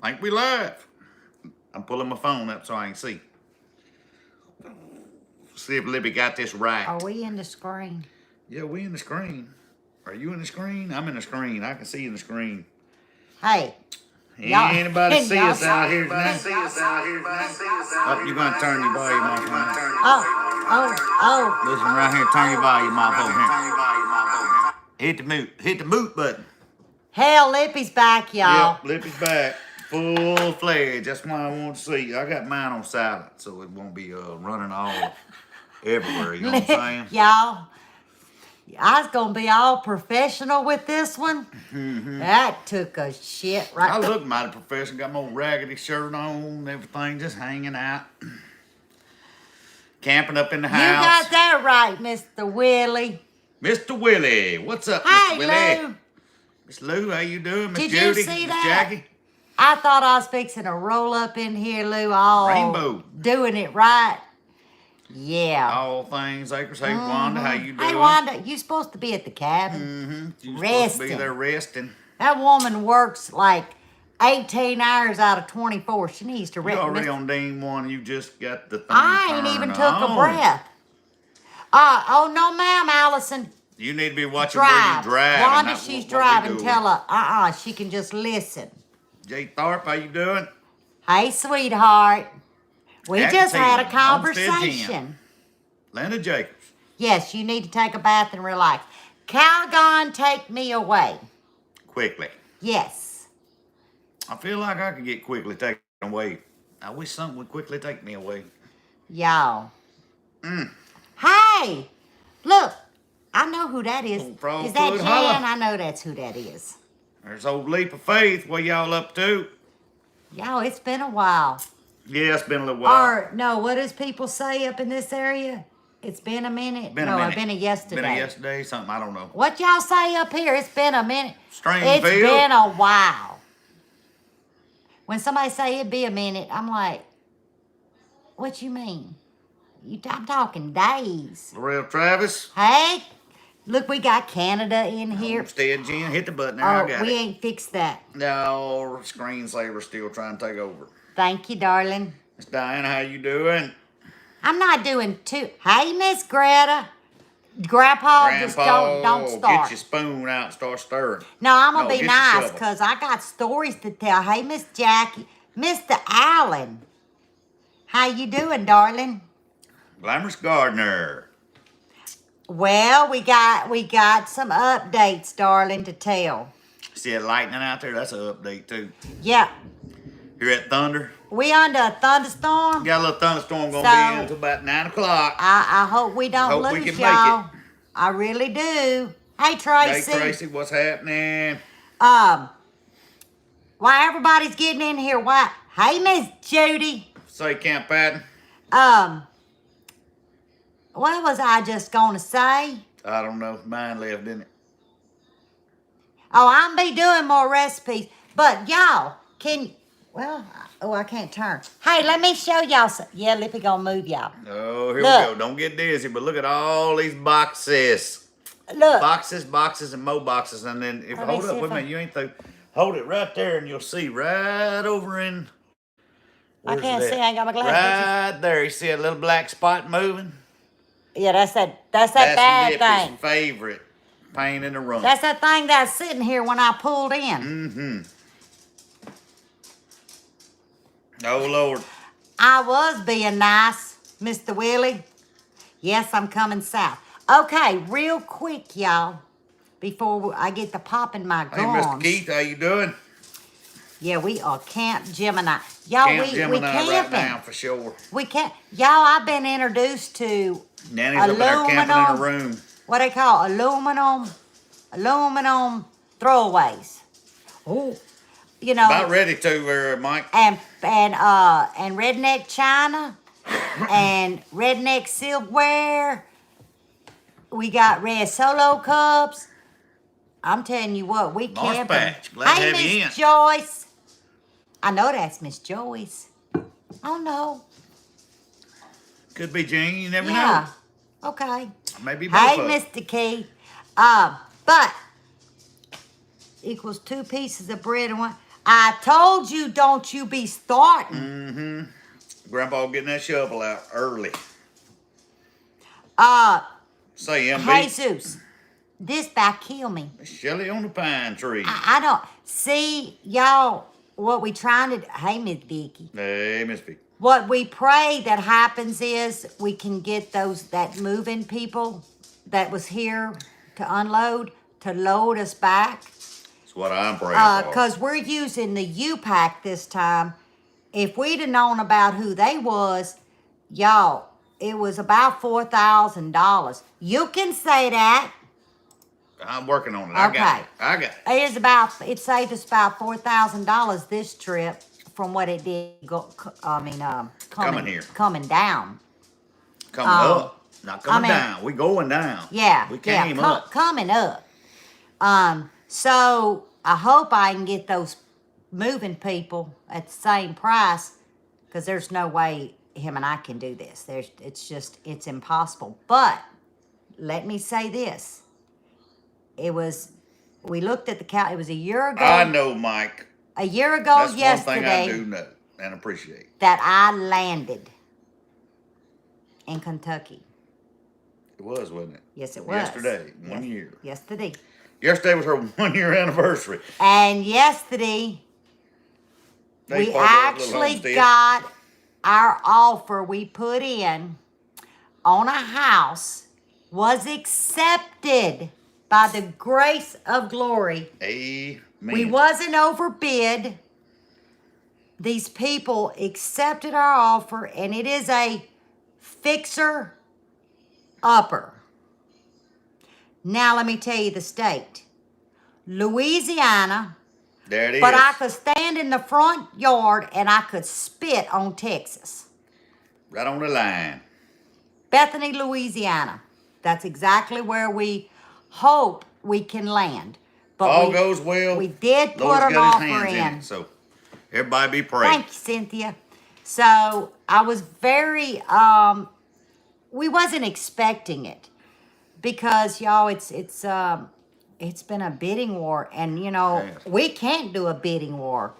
Think we live. I'm pulling my phone up so I can see. See if Lippy got this right. Are we in the screen? Yeah, we in the screen. Are you in the screen? I'm in the screen. I can see in the screen. Hey. Anybody see us out here tonight? Oh, you're going to turn your volume off right now. Oh. Listen right here. Turn your volume off over here. Hit the mute button. Hell, Lippy's back, y'all. Yep, Lippy's back. Full fledged. That's why I want to see. I got mine on silent, so it won't be running all everywhere. You know what I'm saying? Y'all, I was going to be all professional with this one. That took a shit right I look mighty professional. Got my raggedy shirt on, everything just hanging out. Camping up in the house. You got that right, Mr. Willie. Mr. Willie. What's up, Hey, Mr. Willie? Lou. Miss Lou, how you doing? Miss Did Judy? you see Miss that? Jackie? I thought I was fixing to roll up in here, Lou, all Rainbow. doing it right. Yeah. All things acres. Hey, Wanda, how you doing? Hey, Wanda, you supposed to be at the cabin. You supposed to Resting. be there resting. That woman works like 18 hours out of 24. She needs to You rest. already on Dean 1. You just got the thing I ain't even took a breath. Oh, no, ma'am, Allison. You need to be watching where you drive. Wanda, she's driving. Tell her, she can just listen. Jay Tharp, how you doing? Hey, sweetheart. We At just the had a table, Homestead conversation. Lana Jacobs. Yes, you need to take a bath and relax. Calgon, take me away. Quickly. Yes. I feel like I could get quickly taken away. I wish something would quickly take me away. Y'all. Hey, look. I know who that is. Is that Jan? Holla. I know that's who that is. There's old Leap of Faith. What y'all up to? Y'all, it's been a while. Yeah, it's been a little while. Or, no, what does people say up in this area? It's been a minute. Been a minute. It's been a yesterday. Been a yesterday, something, I don't know. What y'all say up here? It's been a minute. Stringfield. It's been a while. When somebody say it'd be a minute, I'm like, what you mean? I'm talking days. Laurel Travis. Hey, look, we got Canada in here. Homestead, Jen. Hit the button there. I got we it. ain't fixed that. No, screensaver's still trying to take over. Thank you, darling. Miss Diana, how you doing? I'm not doing too. Hey, Miss Greta. Grandpa, just don't start. Get your spoon out and start stirring. No, I'm going to be get your nice shovel. because I got stories to tell. Hey, Miss Jackie. Mr. Allen. How you doing, darling? Glamorous Gardener. Well, we got some updates, darling, to tell. See that lightning out there? That's an update, too. Yeah. You're at Thunder. We under a thunderstorm. Got a little thunderstorm going to be in until about 9 o'clock. I hope we don't Hope we lose can make y'all. it. I really do. Hey, Tracy. Hey, Tracy, what's happening? While everybody's getting in here, hey, Miss Judy. Say, Camp Patton. What was I just gonna say? I don't know. Mine left, didn't it? Oh, I'm be doing more recipes. But y'all, I can't turn. Hey, let me show y'all some. Yeah, Lippy gonna move y'all. Oh, here we go. Don't get dizzy, but look at all these boxes. Look. Boxes, and more boxes. And then, hold up, wait a minute. You ain't through. Hold it right there, and you'll see right over in. I can't see. I ain't got my glasses. Right there. You see a little black spot moving? Yeah, that's that bad Lippy's thing. favorite pain in the room. That's that thing that's sitting here when I pulled in. Oh, Lord. I was being nice, Mr. Willie. Yes, I'm coming south. Okay, real quick, y'all, before I get to popping my Hey, gums. Mr. Keith, how you doing? Yeah, we are Camp Gemini. Y'all, Camp we Gemini camping. right now, for sure. We can't. Y'all, I've been introduced to Nanny's up there camping in her room. What they call aluminum throwaways. Oh, you know. About ready to, Mike. And redneck china and redneck silverware. We got red solo cups. I'm telling you what, we Nice camping. batch. Glad to have you in. Miss Joyce. I know that's Miss Joyce. Oh no. Could be Jean, you never Yeah. know. Okay. Maybe both Hey, of them. Mr. Keith. But equals 2 pieces of bread and one. I told you, don't you be starting. Mm-hmm. Grandpa getting that shovel out early. Say, MB. Jesus, this about kill me. Shelly on the pine tree. I don't see y'all. What we trying to? Hey, Miss Vicky. Hey, Miss B. What we pray that happens is we can get that moving people that was here to unload to load us back. That's what I'm praying for. Because we're using the U-Pack this time. If we'd have known about who they was, y'all, it was about $4,000. You can say that. I'm working on it. Okay. I got it. It saved us about $4,000 this trip from what it did coming here. Coming down. Coming up. Not coming down. We going down. Yeah. We came up. Coming up. So I hope I can get those moving people at the same price, because there's no way him and I can do this. It's impossible. But let me say this. We looked at the count. It was a year ago. I know, Mike. A year ago That's yesterday. one thing I do know and appreciate. That I landed in Kentucky. It was, wasn't it? Yes, it was. Yesterday, 1 year. Yesterday. Yesterday was her 1 year anniversary. And yesterday, we actually got our offer we put in on a house was accepted by the grace of glory. Amen. We wasn't overbid. These people accepted our offer, and it is a fixer-upper. Now let me tell you the state. Louisiana. There it is. But I could stand in the front yard and I could spit on Texas. Right on the line. Bethany, Louisiana. That's exactly where we hope we can land. But all goes well. We did put Lord's an got his offer hands in. it, so everybody be praying. Thank you, Cynthia. So I was very, we wasn't expecting it, because y'all, it's been a bidding war, and we can't do a bidding war.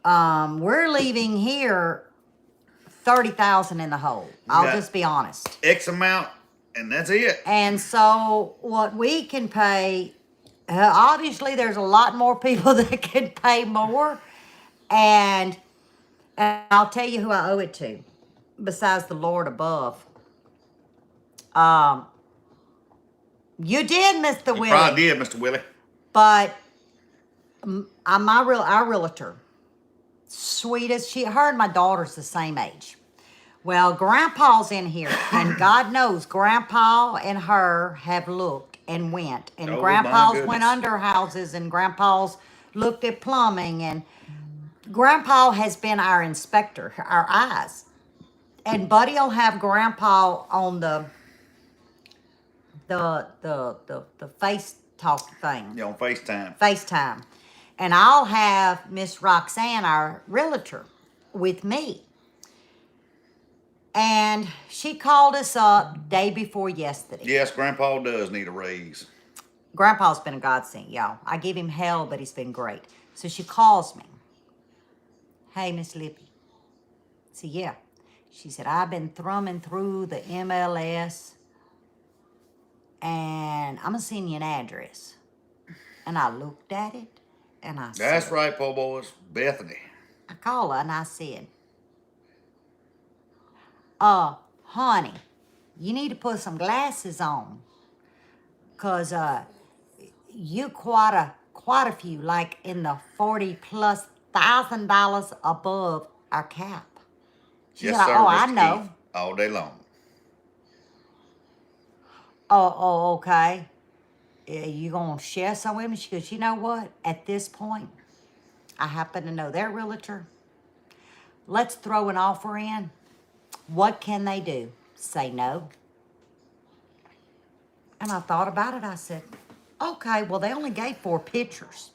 We're leaving here 30,000 in the hole. I'll just be honest. X amount, and that's it. And so what we can pay, obviously there's a lot more people that can pay more, and I'll tell you who I owe it to, besides the Lord above. You did, Mr. Willie. You probably did, Mr. Willie. But our realtor, sweetest, her and my daughter's the same age. Well, Grandpa's in here, and God knows Grandpa and her have looked and went. And Grandpa's went under houses, and Grandpa's looked at plumbing, and Grandpa has been our inspector, our eyes. And Buddy'll have Grandpa on the face talk thing. Yeah, on FaceTime. FaceTime. And I'll have Miss Roxanne, our realtor, with me. And she called us up day before yesterday. Yes, Grandpa does need a raise. Grandpa's been a godsend, y'all. I give him hell, but he's been great. So she calls me. Hey, Miss Lippy. I said, yeah. She said, I've been thrumming through the MLS, and I'm going to send you an address. And I looked at it, and I said... That's right, po' boys. Bethany. I called her, and I said, honey, you need to put some glasses on, because you quite a few, like in the $40,000+ above our cap. She Yes, said, sir. I know. All day long. Oh, okay. You gonna share some with me? She goes, you know what? At this point, I happen to know their realtor. Let's throw an offer in. What can they do? Say no. And I thought about it. I said, okay, well, they only gave 4 pictures.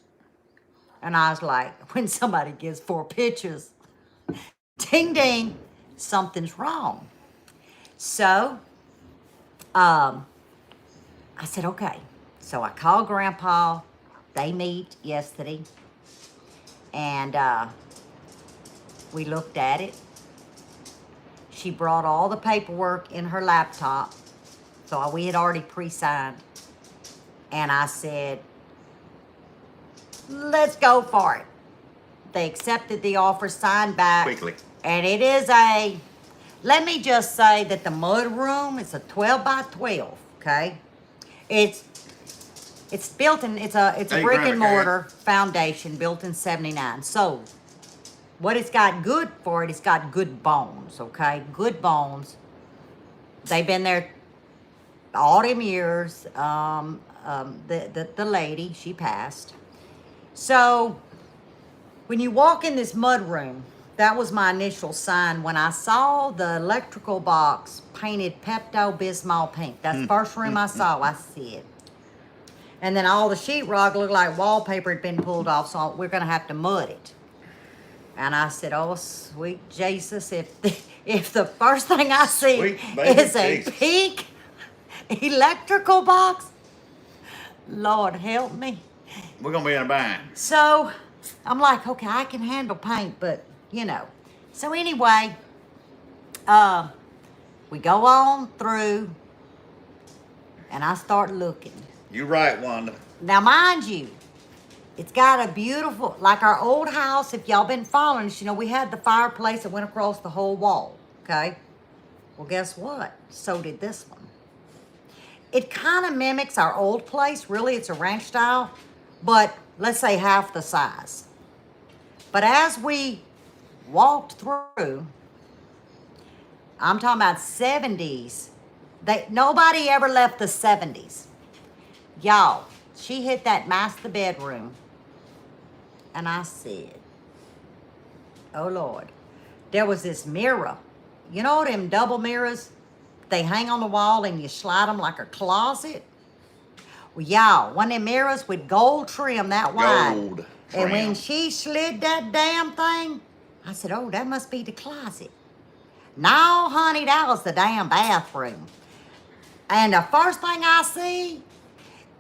And I was like, when somebody gives 4 pictures, ding, ding, something's wrong. So, I said, okay. So I called Grandpa. They meet yesterday. And we looked at it. She brought all the paperwork in her laptop. So we had already pre-signed. And I said, let's go for it. They accepted the offer, signed back. Quickly. And it is let me just say that the mud room is a 12 by 12, okay? It's built in, it's a brick and mortar foundation built in 79. So, what it's got good for it, it's got good bones, okay? Good bones. They've been there all them years. The lady, she passed. So, when you walk in this mud room, that was my initial sign. When I saw the electrical box painted Pepto-Bismol pink, that's the first room I saw. I see it. And then all the sheetrock looked like wallpaper had been pulled off, so we're going to have to mud it. And I said, oh, sweet Jesus, if the first thing I see is a pink electrical box, Lord help me. We're going to be in a bind. So, I'm like, okay, I can handle paint, but, you know. So, anyway, we go on through, and I start looking. You're right, Wanda. Now, mind you, it's got a beautiful, like our old house, if y'all been following us, you know, we had the fireplace that went across the whole wall, okay? Well, guess what? So did this one. It kind of mimics our old place. Really, it's a ranch style, but let's say half the size. But as we walked through, I'm talking about 70s. Nobody ever left the 70s. Y'all, she hit that master bedroom, and I said, oh, Lord. There was this mirror. You know them double mirrors? They hang on the wall, and you slide them like a closet? Well, y'all, one of them mirrors with gold trim that wide. Gold trim. And when she slid that damn thing, I said, oh, that must be the closet. No, honey, that was the damn bathroom. And the first thing I see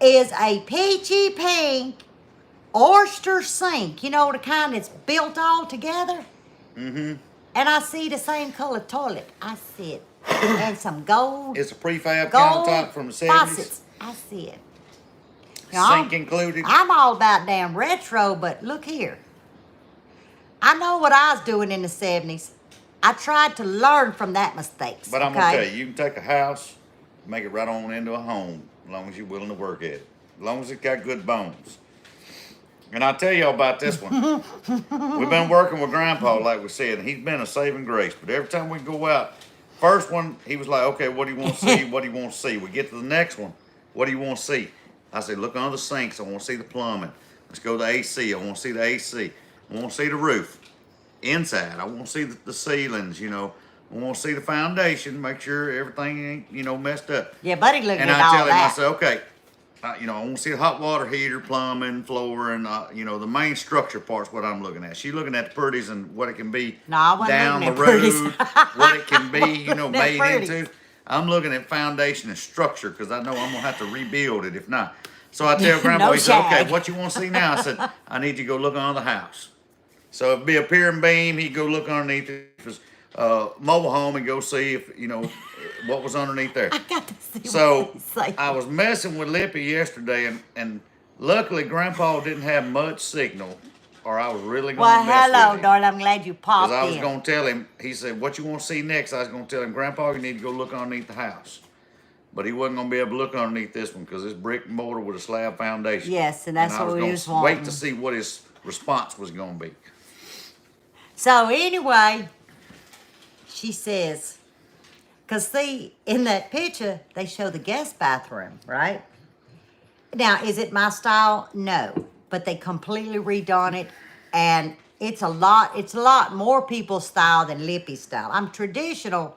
is a peachy pink oyster sink. You know, the kind that's built all together? Mm-hmm. And I see the same color toilet. I see it. And some gold. It's a prefab gold countertop from the 70s. Faucets. I see it. Now, Sink included. I'm all about damn retro, but look here. I know what I was doing in the 70s. I tried to learn from that mistakes. But I'm going to tell you, you can take a house, make it right on into a home, as long as you're willing to work at it. As long as it's got good bones. And I'll tell y'all about this one. We've been working with Grandpa, like we said, and he's been a saving grace. But every time we go out, first one, he was like, okay, what do you want to see? What do you want to see? We get to the next one. What do you want to see? I said, look under the sinks. I want to see the plumbing. Let's go to the AC. I want to see the AC. I want to see the roof. Inside, I want to see the ceilings, you know. I want to see the foundation, make sure everything ain't, you know, messed up. Yeah, Buddy looked at all that. And I tell him, I say, okay, you know, I want to see the hot water heater, plumbing, floor, and, you know, the main structure part's what I'm looking at. She's looking at the pretties and what it can be down the road, what it can be, you know, made into. I'm looking at foundation and structure because I know I'm going to have to rebuild it if not. So I tell Grandpa, No he said, okay, shag. what you want to see now? I said, I need you to go look under the house. So it'd be a pier and beam. He'd go look underneath his mobile home and go see if, you know, what was underneath there. I got to see So what he's saying. I was messing with Lippy yesterday, and luckily Grandpa didn't have much signal, or I was really going to mess hello, with him. darling. I'm glad you popped Because I was in. going to tell him, he said, what you want to see next? I was going to tell him, Grandpa, you need to go look underneath the house. But he wasn't going to be able to look underneath this one because it's brick and mortar with a slab foundation. Yes, and that's what we was I was going to wanting. wait to see what his response was going to be. So anyway, she says, because see, in that picture, they show the guest bathroom, right? Now, is it my style? No. But they completely redone it, and it's a lot more people's style than Lippy's style. I'm traditional.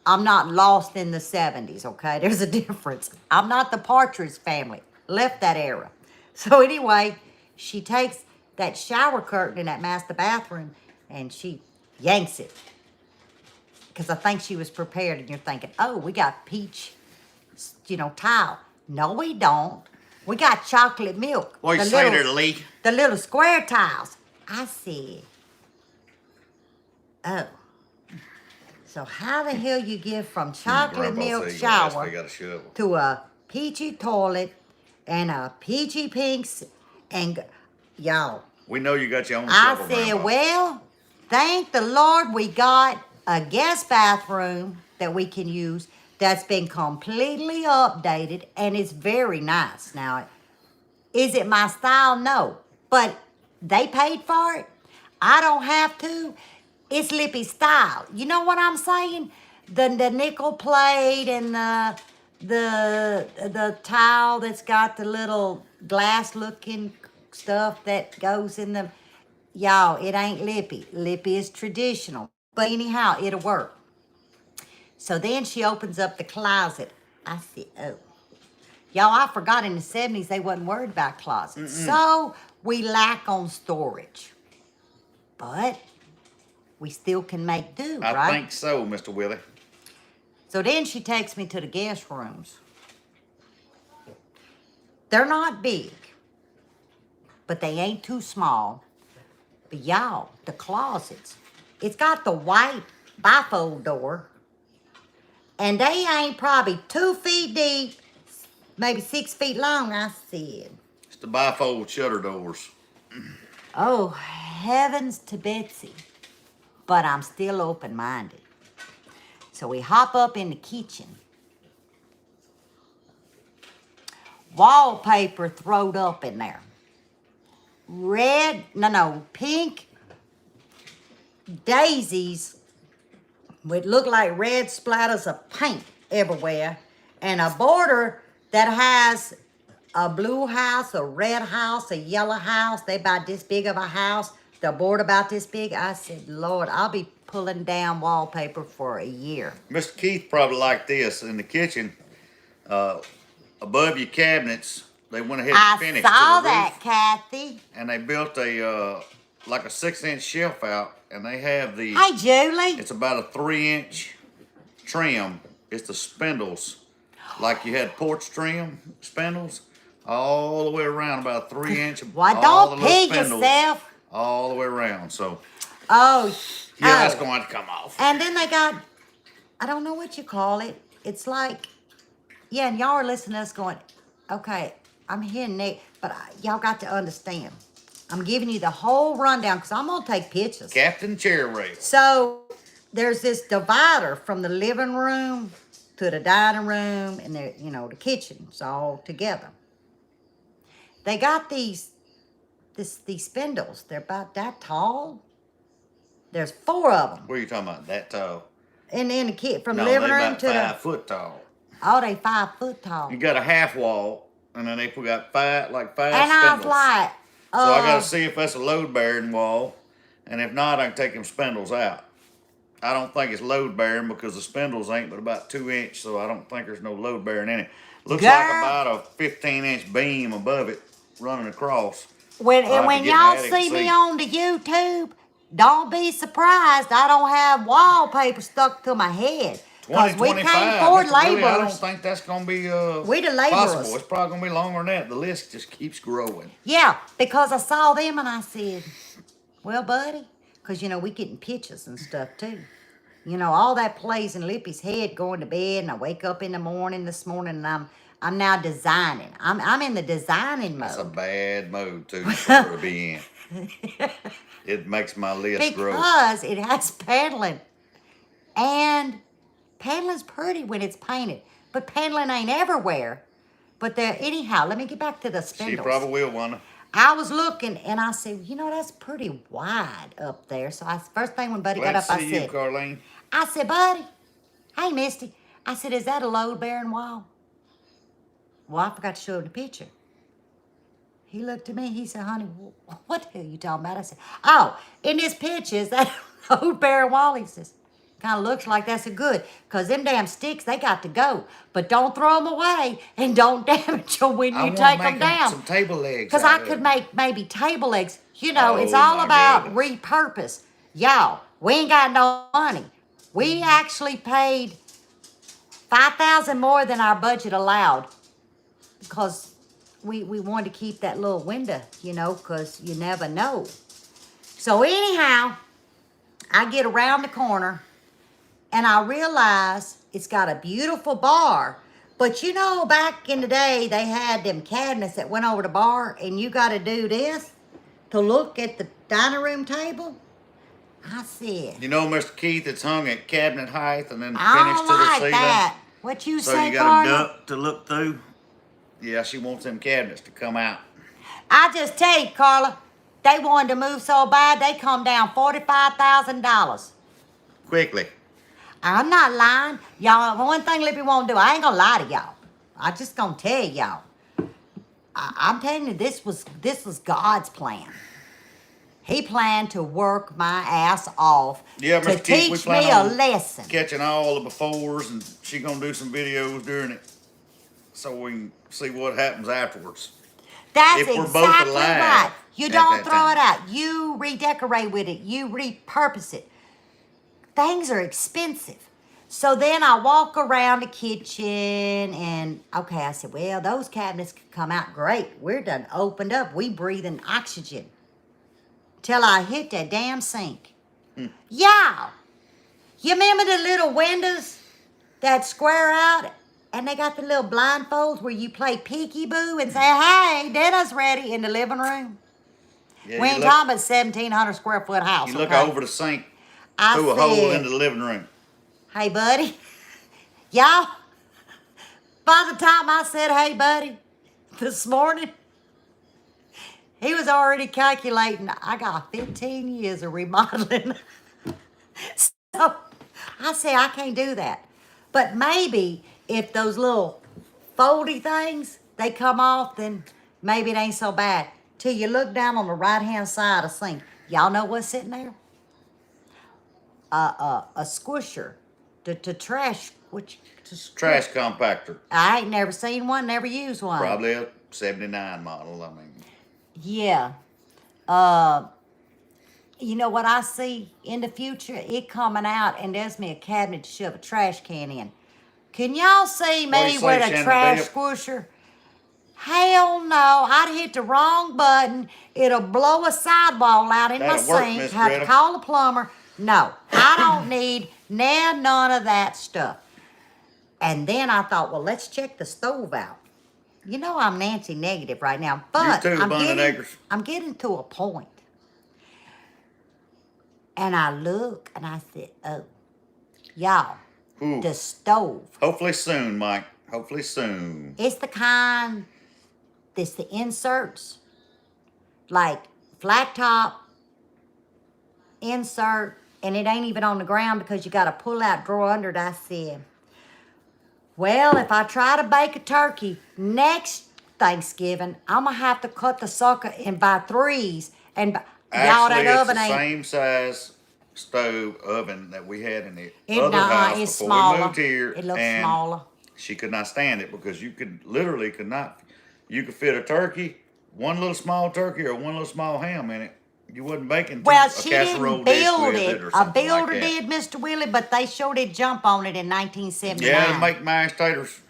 I'm not lost in the 70s, okay? There's a difference. I'm not the Partridge family. Left that era. So anyway, she takes that shower curtain in that master bathroom, and she yanks it. Because I think she was prepared, and you're thinking, oh, we got peach, you know, tile. No, we don't. We got chocolate milk. What you say there, Lee? The little square tiles. I said, oh, so how the hell you get from chocolate Grandpa milk said you gonna ask if shower they got a shovel. to a peachy toilet and a peachy pinks and y'all. We know you got your own I shovel, said, Grandpa. well, thank the Lord we got a guest bathroom that we can use that's been completely updated and it's very nice. Now, is it my style? No. But they paid for it. I don't have to. It's Lippy style. You know what I'm saying? The nickel plate and the towel that's got the little glass looking stuff that goes in the y'all, it ain't Lippy. Lippy is traditional. But anyhow, it'll work. So then she opens up the closet. I said, oh. Y'all, I forgot in the 70s they wasn't worried about closets. So we lack on storage. But we still can make do, right? I think so, Mr. Willie. So then she takes me to the guest rooms. They're not big, but they ain't too small. But y'all, the closets, it's got the white bifold door, and they ain't probably 2 feet deep, maybe 6 feet long, I said. It's the bifold shutter doors. Oh, heavens to Betsy. But I'm still open-minded. So we hop up in the kitchen. Wallpaper throwed up in there. Pink daisies would look like red splatters of paint everywhere. And a border that has a blue house, a red house, a yellow house. They about this big of a house. The border about this big. I said, Lord, I'll be pulling down wallpaper for a year. Mr. Keith probably liked this in the kitchen. Above your cabinets, they went ahead and finished I saw to the that, roof, Kathy. and they built a like a 6-inch shelf out, and they have the. Hey, Julie. It's about a 3-inch trim. It's the spindles, like you had porch trim spindles, all the way around, about 3-inch. Why all don't the little pee spindles yourself? all the way around. So Oh. yeah, that's oh. going to come off. And then they got, I don't know what you call it. It's like, yeah, and y'all are listening to us going, okay, I'm hearing that, but y'all got to understand. I'm giving you the whole rundown because I'm going to take pictures. Captain Chair Rail. So there's this divider from the living room to the dining room and the kitchen. It's all together. They got these spindles. They're about that tall. There's 4 of them. What are you talking about? That tall? And then the kid from No, the living they room about to 5 foot tall. they 5 foot tall. You got a half wall, and then they got 5 And spindles. I was like, So I got to see if that's a load bearing wall, and if not, I can take them spindles out. I don't think it's load bearing because the spindles ain't but about 2 inch, so I don't think there's no load bearing in it. Looks like Girl. about a 15-inch beam above it when when I'll have to when get y'all in the attic see and me see. on the YouTube, don't be surprised I don't have wallpaper stuck to my head. Because we 2025. can't afford Mr. Willie, I don't laborers. think that's going to be We the laborers. possible. It's probably going to be longer than that. The list just keeps growing. Yeah, because I saw them and I said, well, buddy, because, we getting pictures and stuff, too. All that plays in Lippy's head going to bed, and I wake up in the morning this morning, and I'm now designing. I'm in the designing mode. That's a bad mode, too, for her to be in. It makes my list grow. Because it has paneling. And paneling's pretty when it's painted. But paneling ain't everywhere. But anyhow, let me get back to the spindles. She probably will, Wanda. I was looking and I said, that's pretty wide up there. So first thing when Buddy got up, I See said, you, Carlene. I said, Buddy, hey, Misty. I said, is that a load-bearing wall? Well, I forgot to show him the picture. He looked at me. He said, honey, what the hell are you talking about? I said, oh, in this picture, is that a load-bearing wall? He says, kind of looks like that's a good, because them damn sticks, they got to go. But don't throw them away and don't damage them when you take them down. Some table legs. Because I could make maybe table legs. It's all my about goodness. repurpose. Y'all, we ain't got no money. We actually paid $5,000 more than our budget allowed because we wanted to keep that little window, because you never know. So anyhow, I get around the corner and I realize it's got a beautiful bar. But you know, back in the day, they had them cabinets that went over the bar, and you got to do this to look at the dining room table. I said, You know, Mr. Keith, it's hung at cabinet height and then I finished don't to the like ceiling. that. What you So say, you got Carla? a duct to look through. Yeah, she wants them cabinets to come out. I just tell you, Carla, they wanted to move so bad, they come down $45,000. Quickly. I'm not lying. Y'all, one thing Lippy won't do, I ain't gonna lie to y'all. I just gonna tell y'all. I'm telling you, this was God's plan. He planned to work my ass off Yeah, to Mr. Keith, we teach plan me a on lesson. catching all the befores, and she gonna do some videos during it so we can see what happens afterwards. That's If we're both exactly alive right. You at don't that throw time. it out. You redecorate with it. You repurpose it. Things are expensive. So then I walk around the kitchen and, okay, I said, well, those cabinets could come out great. We're done opened up. We breathing oxygen. Till I hit that damn sink. Yeah. You remember the little windows that square out and they got the little blindfolds where you play peekaboo and say, hey, dinner's ready in the living room? Yeah, We you ain't look, talking about 1,700 square foot house. you look okay? over the sink I through a hole said, into the living room. hey, buddy. Y'all, by the time I said, hey, buddy, this morning, he was already calculating I got 15 years of remodeling. So I said, I can't do that. But maybe if those little foldy things, they come off, then maybe it ain't so bad. Till you look down on the right-hand side of the sink. Y'all know what's sitting there? A squisher. The trash, Trash compactor. I ain't never seen one, never used one. Probably a 79 model, I mean. Yeah. You know what I see in the future? It coming out and there's me a cabinet to shove a trash can in. Can y'all see What do me you say, with a Shannon trash Bibb? squisher? Hell no. I'd hit the wrong button. It'll blow a sidewall out in my That'll work, sink. Miss Have to Greta. call a plumber. No, I don't need none of that stuff. And then I thought, well, let's check the stove out. You know I'm Nancy negative right now, but too, Abundant Acres. I'm getting to a point. And I look and I said, oh, y'all, Ooh. the stove. Hopefully soon, Mike. Hopefully soon. It's the kind, it's the inserts, like flat top, insert, and it ain't even on the ground because you got to pull out drawer under it. I said, well, if I try to bake a turkey next Thanksgiving, I'm going to have to cut the sucker in by threes. And y'all, Actually, that it's oven the ain't. same size stove oven that we had in the It, other house it's before smaller. we moved here. It looks and smaller. She could not stand it because you could not. You could fit a turkey, one little small turkey or one little small ham in it. You wasn't baking Well, a she casserole didn't dish build with it. or A something builder like that. did, Mr. Willie, but they sure did jump on it in 1979. Yeah, to make mashed taters.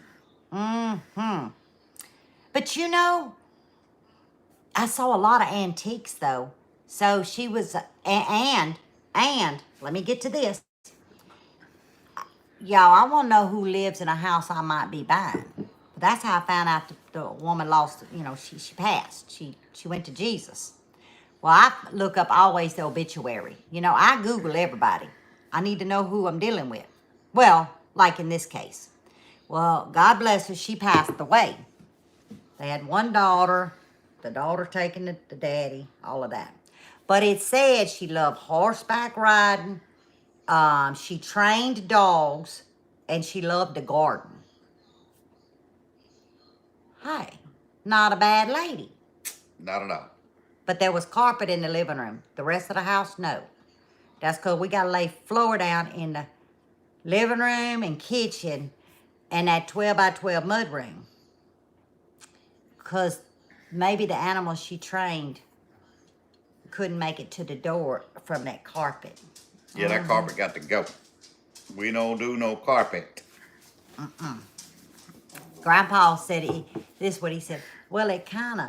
But you know, I saw a lot of antiques though. So she was, and let me get to this. Y'all, I want to know who lives in a house I might be buying. That's how I found out the woman lost, she passed. She went to Jesus. Well, I look up always the obituary. I Google everybody. I need to know who I'm dealing with. Well, like in this case. Well, God bless her, she passed away. They had one daughter, the daughter taking the daddy, all of that. But it said she loved horseback riding, she trained dogs, and she loved the garden. Hey, not a bad lady. Not at all. But there was carpet in the living room. The rest of the house, no. That's because we got to lay floor down in the living room and kitchen and that 12 by 12 mud room. Because maybe the animals she trained couldn't make it to the door from that carpet. Yeah, that carpet got to go. We don't do no carpet. Grandpa said, this is what he said, well, it kind of,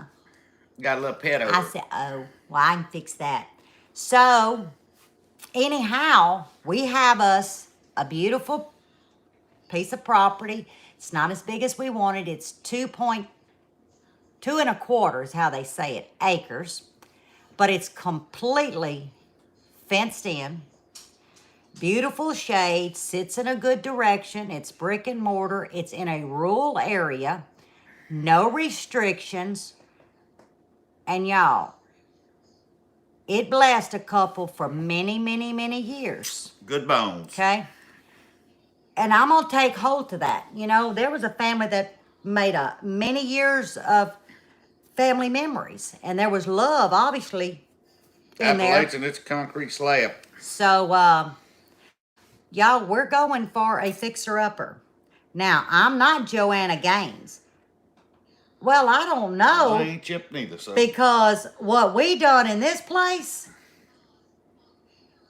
Got a little pet over. I said, oh, well, I can fix that. So, anyhow, we have us a beautiful piece of property. It's not as big as we wanted. It's 2 and a quarter is how they say it, acres. But it's completely fenced in. Beautiful shade, sits in a good direction. It's brick and mortar. It's in a rural area. No restrictions. And y'all, it blessed a couple for many, many, many years. Good bones. Okay? And I'm going to take hold to that. You know, there was a family that made many years of family memories. And there was love, obviously, in there. Appalachian, it's a concrete slab. So, y'all, we're going for a fixer-upper. Now, I'm not Joanna Gaines. Well, I don't know. I ain't Chip neither, so. Because what we done in this place,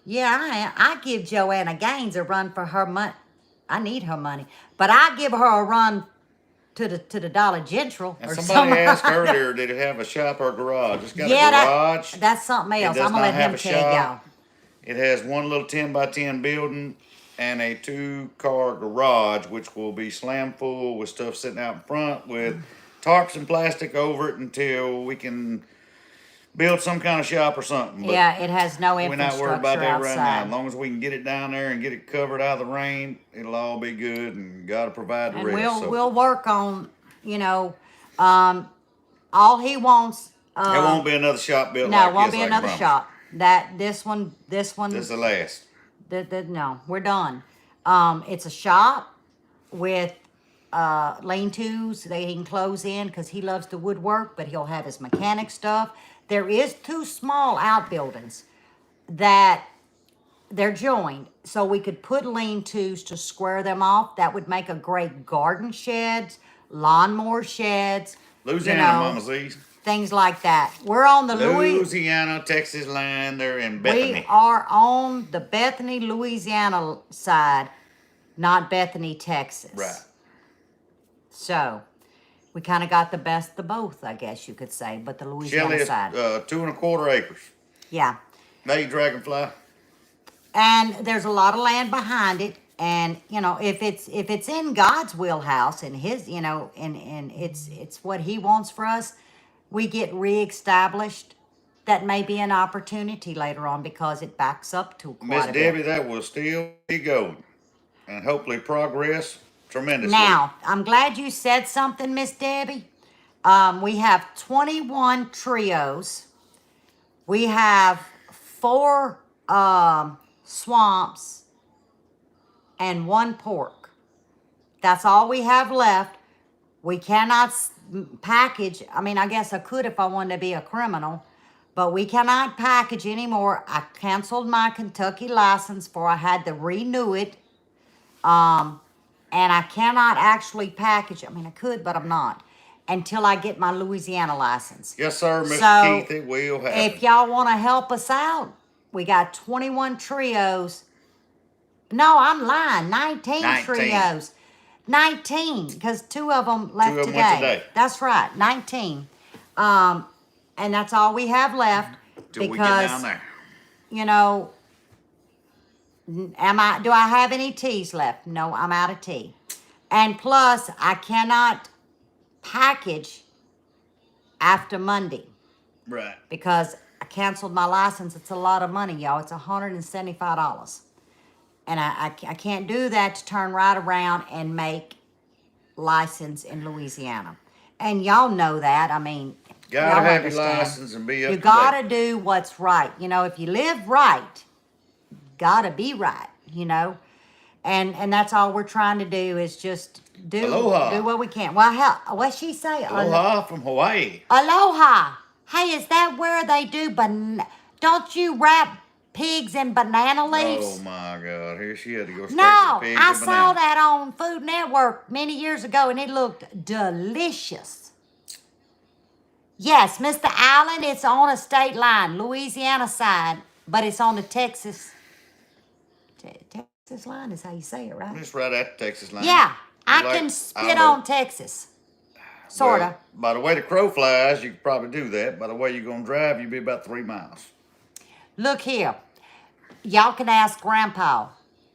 yeah, I give Joanna Gaines a run for her money. I need her money. But I give her a run to the Dollar General And or somebody asked somewhere. earlier, did it have a shop or a garage? It's got a Yeah, garage. that's something else. It does I'm going to not let him have a tell y'all. shop. It has one little 10 by 10 building and a 2-car garage, which will be slam full with stuff sitting out in front with tarps and plastic over it until we can build some kind of shop or something. But Yeah, it has no we're not infrastructure worried about that outside. right now. As long as we can get it down there and get it covered out of the rain, it'll all be good, and God will provide the And rest. we'll work on, you know, all he wants. There won't be another shop built No, like it won't this, be I another promise. shop. This one. This is the last. No, we're done. It's a shop with lean-tos that he can close in because he loves the woodwork, but he'll have his mechanic stuff. There is 2 small outbuildings that they're joined, so we could put lean-tos to square them off. That would make a great garden sheds, lawnmower sheds, Louisiana, Mama Z's. things like that. We're on the Louisiana, Texas line. They're in Bethany. We are on the Bethany, Louisiana side, not Bethany, Texas. Right. So, we kind of got the best of both, I guess you could say, but the Louisiana Shelly is side. 2 1/4 acres. Yeah. They dragonfly. And there's a lot of land behind it. And, you know, if it's in God's wheelhouse and his, you know, and it's what he wants for us, we get reestablished. That may be an opportunity later on because it backs up to quite Miss a Debbie, bit. that will still be going. And hopefully progress tremendously. Now, I'm glad you said something, Miss Debbie. We have 21 trios. We have 4 swamps and 1 pork. That's all we have left. We cannot package. I mean, I guess I could if I wanted to be a criminal, but we cannot package anymore. I canceled my Kentucky license for I had to renew it. And I cannot actually package. I mean, I could, but I'm not until I get my Louisiana license. Yes, sir, Mr. So, Keith, it will happen. if y'all want to help us out, we got 21 trios. No, I'm lying. 19 trios. 19, because 2 of them left 2 of them today. went today. That's right, 19. And that's all we have left. Till because, we get down there. You know, do I have any teas left? No, I'm out of tea. And plus, I cannot package after Monday. Right. Because I canceled my license. It's a lot of money, y'all. It's $175. And I can't do that to turn right around and make license in Louisiana. And y'all know that. I mean, Gotta y'all have your understand. license and be up You to gotta date. do what's right. You know, if you live right, gotta be right, you know. And that's all we're trying to do is just do what we can. Well, what'd she say? Aloha from Hawaii. Aloha. Hey, is that where they do don't you wrap pigs in banana leaves? Oh my God! Here she had to go straight No, to pigs I and saw bananas. that on Food Network many years ago, and it looked delicious. Yes, Mr. Allen, it's on a state line, Louisiana side, but it's on the Texas line is how you say it, right? It's right at the Texas line. Yeah, I Like can spit Aldo. on Texas, sorta. Well, by the way the crow flies, you could probably do that. By the way you're gonna drive, you'll be about 3 miles. Look here. Y'all can ask Grandpa.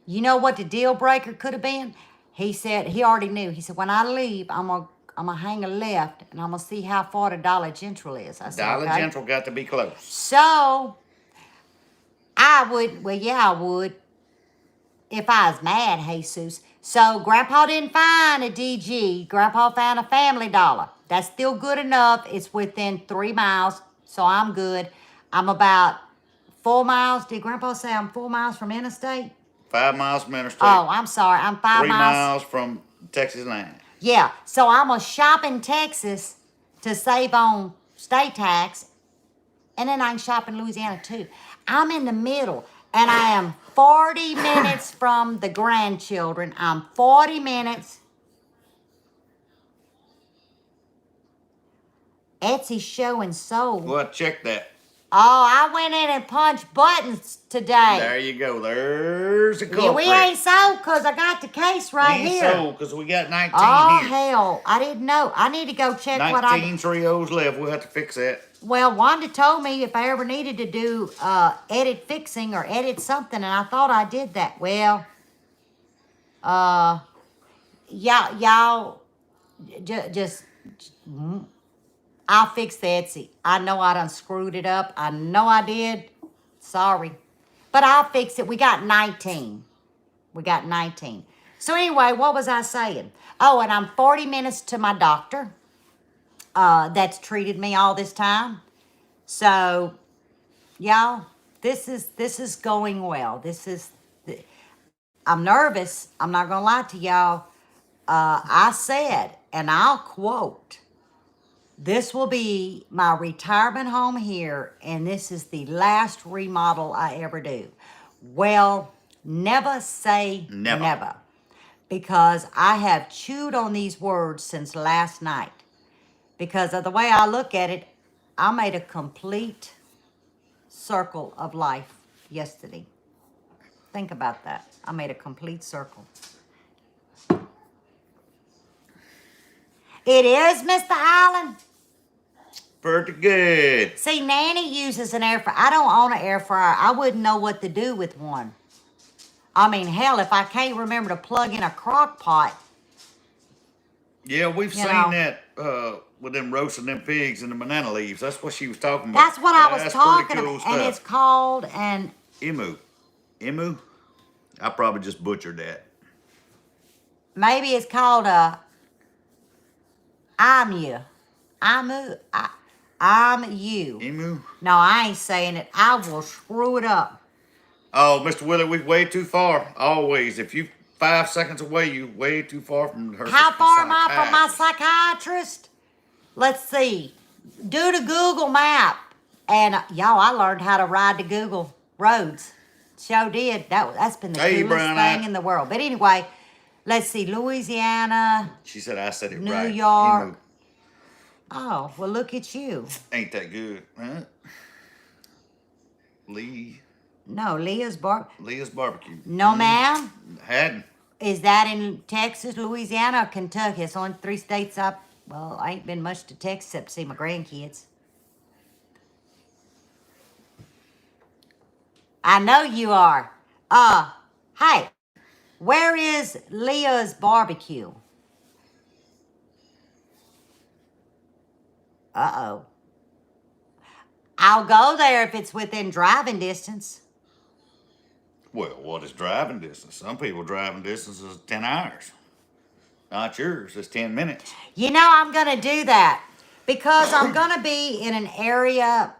You know what the deal breaker could have been? He said he already knew. He said, when I leave, I'm gonna hang a left and I'm gonna see how far the Dollar General is. I said, Dollar okay. General got to be close. So I would, well, yeah, I would. If I was mad, Jesus. So Grandpa didn't find a DG. Grandpa found a Family Dollar. That's still good enough. It's within 3 miles, so I'm good. I'm about 4 miles. Did Grandpa say I'm 4 miles from interstate? 5 miles from interstate. Oh, I'm sorry. I'm 5 3 miles. miles from Texas line. Yeah, so I'm going to shop in Texas to save on state tax, and then I can shop in Louisiana too. I'm in the middle, and I am 40 minutes from the grandchildren. I'm 40 minutes. Etsy showing sold. Well, check that. Oh, I went in and punched buttons today. There you go. There's a culprit. Yeah, we ain't sold because I got the case right we ain't here. sold because we got 19 Oh, here. hell. I didn't know. I need to go check 19 what I... 3-0s left. We'll have to fix that. Well, Wanda told me if I ever needed to do edit fixing or edit something, and I thought I did that. Well, y'all just I'll fix the Etsy. I know I done screwed it up. I know I did. Sorry. But I'll fix it. We got 19. We got 19. So anyway, what was I saying? Oh, and I'm 40 minutes to my doctor. That's treated me all this time. So, y'all, this is going well. I'm nervous. I'm not gonna lie to y'all. I said, and I'll quote, this will be my retirement home here, and this is the last remodel I ever do. Well, never say never. Because I have chewed on these words since last night. Because of the way I look at it, I made a complete circle of life yesterday. Think about that. I made a complete circle. It is, Mr. Allen. Pretty good. See, Nanny uses an air fryer. I don't own an air fryer. I wouldn't know what to do with one. I mean, hell, if I can't remember to plug in a crock pot. Yeah, we've seen that with them roasting them pigs and the banana leaves. That's what she was talking about. That's what I was That's talking pretty cool about. And stuff. it's called an... Emu. Emu? I probably just butchered that. Maybe it's called a... I'm you. Emu? No, I ain't saying it. I will screw it up. Oh, Mr. Willie, we're way too far. Always. If you 5 seconds away, you're way too far from her. How far am I from my psychiatrist? Let's see. Do the Google map. And y'all, I learned how to ride the Google roads. Sure did. That's been the coolest thing in the world. But anyway, let's see. Louisiana. She said I said it New right. York. Emu. Oh, well, look at you. Ain't that good, huh? No, Leah's barbecue. No, ma'am. Hadn't. Is that in Texas, Louisiana, or Kentucky? It's only 3 states up. Well, I ain't been much to Texas except to see my grandkids. I know you are. Hey, where is Leah's barbecue? Uh-oh. I'll go there if it's within driving distance. Well, what is driving distance? Some people driving distance is 10 hours. Not yours. It's 10 minutes. You know, I'm going to do that because I'm going to be in an area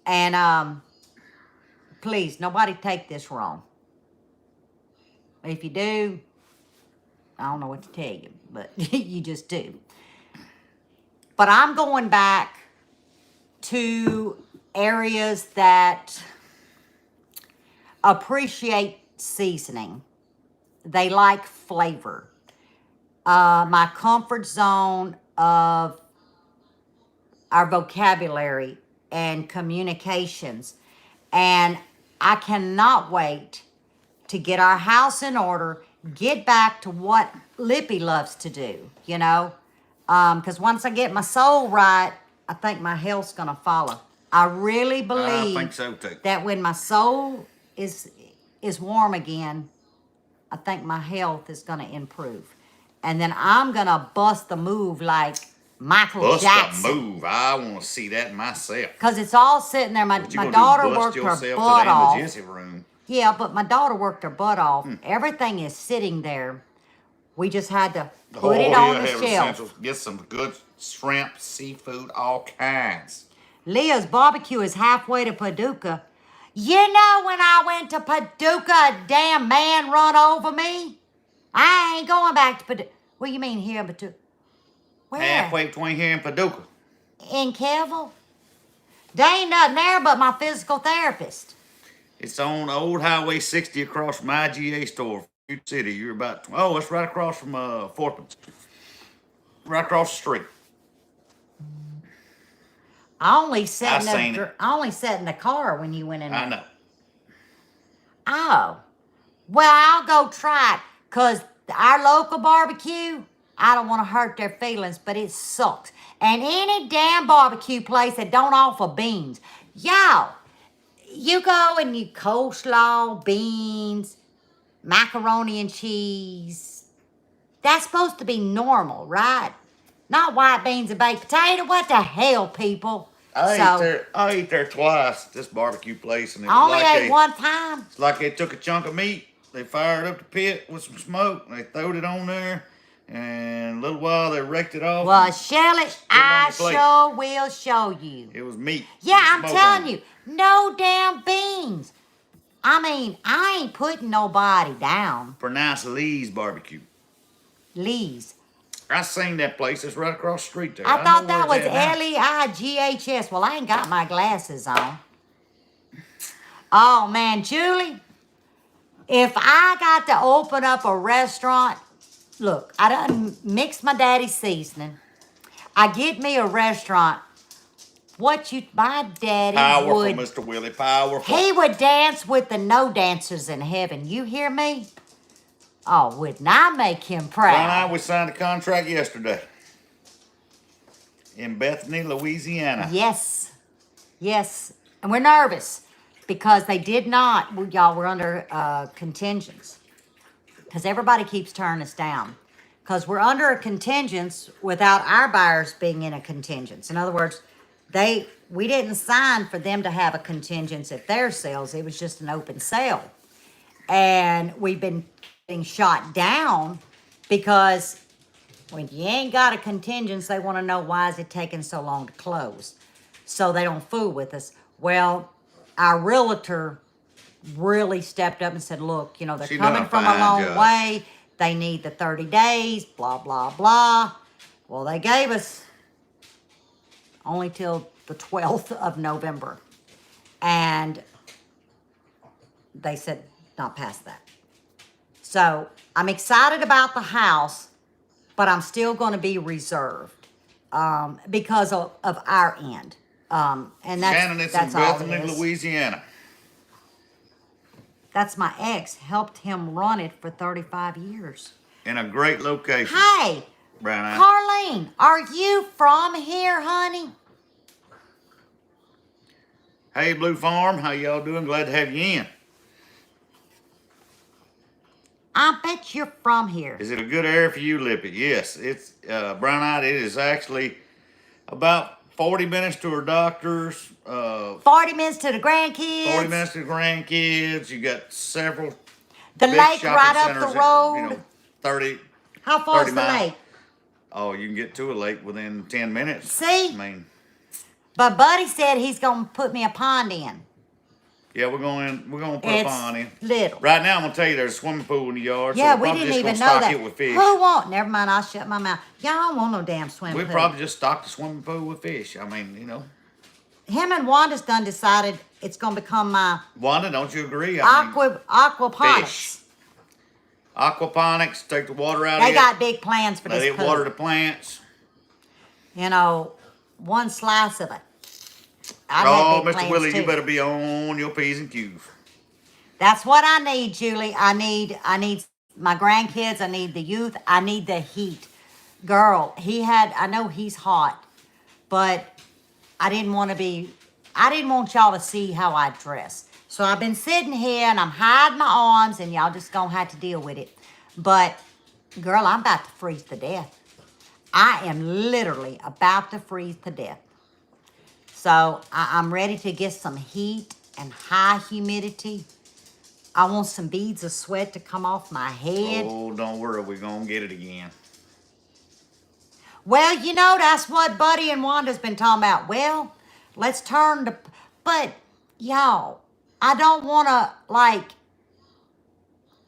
and, please, nobody take this wrong. If you do, I don't know what to tell you, but you just do. But I'm going back to areas that appreciate seasoning. They like flavor. My comfort zone of our vocabulary and communications. And I cannot wait to get our house in order, get back to what Lippy loves to do, Because once I get my soul right, I think my health's going to follow. I really I believe think so too. that when my soul is warm again, I think my health is going to improve. And then I'm going to bust the move like Michael Bust Jackson. a move. I want to see that myself. Because it's all sitting there. My What you gonna daughter do, bust worked her yourself butt to the off. emergency room? Yeah, but my daughter worked her butt off. Everything is sitting there. We just had to put it on the have shelf. essentials. Get some good shrimp, seafood, all kinds. Leah's barbecue is halfway to Paducah. You know, when I went to Paducah, a damn man run over me. I ain't going back to Paducah. What do you mean here in Paducah? Where? Halfway between here and Paducah. In Keville? There ain't nothing there but my physical therapist. It's on Old Highway 60 across from my IGA store, Future City. You're about, it's right across from Fortman's. Right across the street. I only sat I in the car when you went in there. I know. Oh. Well, I'll go try it. Because our local barbecue, I don't want to hurt their feelings, but it sucks. And any damn barbecue place that don't offer beans. Y'all, you go and you coleslaw, beans, macaroni and cheese. That's supposed to be normal, right? Not white beans and baked potato. What the hell, people? I ate there twice at this barbecue place, and it I was only like ate one time. it's like they took a chunk of meat, they fired up the pit with some smoke, and they throwed it on there, and a little while they wrecked it off. Well, Shelley, I on the plate. sure will show you. It was meat. Yeah, with I'm smoke telling on it. you, no damn beans. I mean, I ain't putting nobody down. Pronounced Lee's barbecue. Lee's. I seen that place. It's right across the street there. I know thought where that was it's at now. Leighs. Well, I ain't got my glasses on. Oh, man, Julie, if I got to open up a restaurant, look, I done mixed my daddy's seasoning. I get me a restaurant. My daddy Powerful, would, Mr. Willie, powerful. he would dance with the no dancers in heaven. You hear me? Oh, wouldn't I make him Well, and I, proud? we signed a contract yesterday in Bethany, Louisiana. Yes. Yes. And we're nervous because they did not, y'all were under contingents. Because everybody keeps turning us down. Because we're under a contingent without our buyers being in a contingent. In other words, we didn't sign for them to have a contingent at their sales. It was just an open sale. And we've been getting shot down because when you ain't got a contingent, they want to know why is it taking so long to close. So they don't fool with us. Well, our realtor really stepped up and said, look, they're She coming done a from a fine long job. way. They need the 30 days, blah, blah, blah. Well, they gave us only till the 12th of November. And they said not past that. So I'm excited about the house, but I'm still going to be reserved because of our end. And Shannon, it's that's in all it Bethany, is. Louisiana. That's my ex. Helped him run it for 35 years. In a great location. Hey, Brown Eye. Carlene, are you from here, honey? Hey, Blue Farm, how y'all doing? Glad to have you in. I bet you're from here. Is it a good area for you, Lippy? Yes, it's Brown Eyed. It is actually about 40 minutes to her doctor's. 40 minutes to the grandkids. 40 minutes to the grandkids. You got several. The big lake shopping right up centers the road. That, 30. How far is 30 the miles. lake? Oh, you can get to a lake within 10 minutes. See? I mean, But Buddy said he's going to put me a pond in. yeah, we're going to put a pond in. Little. Right now, I'm going to tell you there's a swimming pool in the yard. Yeah, so we we're probably didn't just even gonna know stock that. it with fish. Who won't? Never mind, I'll shut my mouth. Y'all don't want no damn swimming We pool. probably just stocked the swimming pool with fish. I mean, Him and Wanda's done decided it's going to become my Wanda, don't you agree? I mean, aquaponics. fish. Aquaponics, take the water out They of it. got big plans for Let this it pool. water the plants. One slice of it. Oh, Mr. Willie, you better be on your P's and Q's. That's what I need, Julie. I need my grandkids. I need the youth. I need the heat. Girl, I know he's hot, but I didn't want to be I didn't want y'all to see how I dress. So I've been sitting here and I'm hiding my arms and y'all just gonna have to deal with it. But girl, I'm about to freeze to death. I am literally about to freeze to death. So I'm ready to get some heat and high humidity. I want some beads of sweat to come off my head. Oh, don't worry, we're gonna get it again. Well, you know, that's what Buddy and Wanda's been talking about. Well, let's turn to, but y'all, I don't want to, like,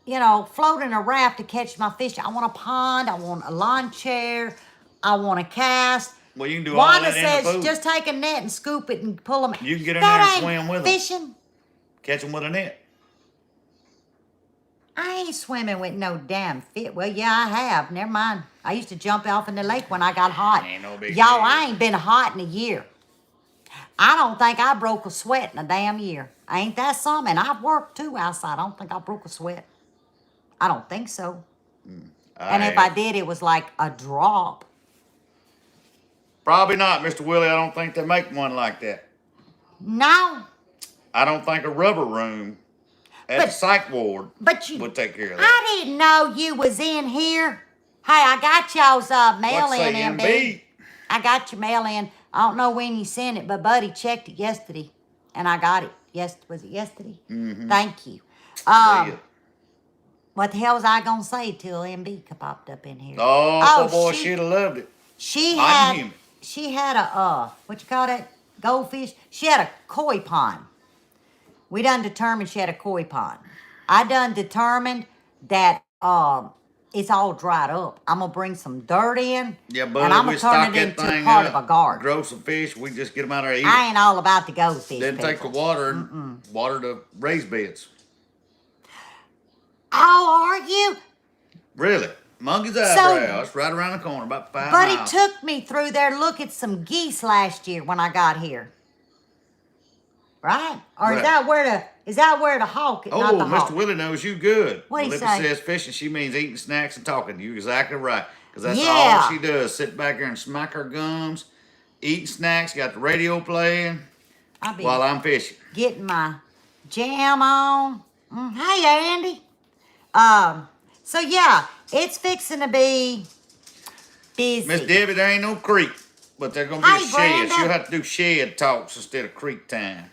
you know, float in a raft to catch my fish. I want a pond. I want a lawn chair. I want a cast. Well, you can do Wanda all that in the says pool. Just take a net and scoop it and pull them. You can get in That there and ain't swim with them. fishing. Catch them with a net. I ain't swimming with no damn fit. Well, yeah, I have. Never mind. I used to jump off in the lake when I got hot. Ain't no big Y'all, deal. I ain't been hot in a year. I don't think I broke a sweat in a damn year. Ain't that something? And I've worked too outside. I don't think I broke a sweat. I don't think so. And if I did, it was like a drop. Probably not, Mr. Willie. I don't think they make one like that. No. I don't think a rubber room at the psych ward But you, would take care of that. I didn't know you was in here. Hey, I got y'all's mail What's in, say, MB. MB? I got your mail in. I don't know when you sent it, but Buddy checked it yesterday, and I got it. Yes, was it yesterday? Mm-hmm. Thank you. Yeah. What the hell was I gonna say till MB popped up in here? Oh, boy, she'd have loved it. She I'm had human. she had a what you call that, goldfish? She had a koi pond. We done determined she had a koi pond. I done determined that it's all dried up. I'm gonna bring some dirt in, Yeah, and but I'm we gonna turn stock it that into thing part up, of a garden. grow some fish, we just get them out there and eat I it. ain't all about the goldfish. Then take the people. water and water the raised beds. Oh, are you? Really? Monkey's So- eyebrow. It's right around the corner, about 5 Buddy miles. took me through there to look at some geese last year when I got here. Right? Or Right. is that where the hawk? Oh, not the hawk. Mr. Willie knows you good. What'd he Lippy say? says fishing, she means eating snacks and talking. You're exactly right. Because that's Yeah. all she does. Sit back there and smack her gums, eating snacks, got the radio playing I be while I'm fishing. getting my jam on. Hey, Andy. So yeah, it's fixing to be busy. Miss Debbie, there ain't no creek, but there's going to be Hey, a shed. Brenda. She'll have to do shed talks instead of creek time.